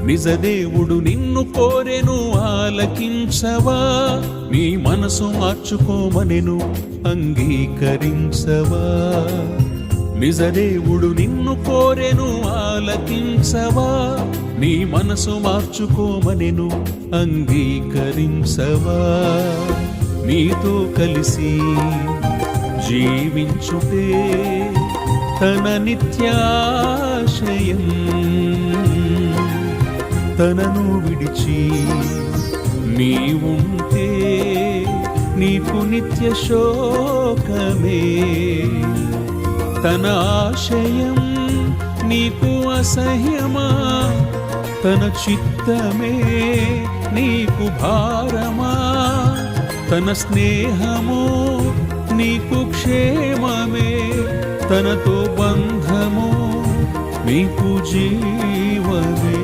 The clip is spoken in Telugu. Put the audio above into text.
నిజదేవుడు నిన్ను కోరెను ఆలకించవా, నీ మనసు మార్చుకోమనెను అంగీకరించవా. నిజదేవుడు నిన్ను కోరెను ఆలకించవా, నీ మనసు మార్చుకోమనెను అంగీకరించవా. నీతో కలిసి జీవించుటే తన నిత్యాశయం, తనను విడిచి నీవుంటే నీకు నిత్య శోకమే. తన ఆశయం నీకు అసహ్యమా, తన చిత్తమే నీకు భారమా. తన స్నేహము నీకు క్షేమమే, తనతో బంధము నీకు జీవమే.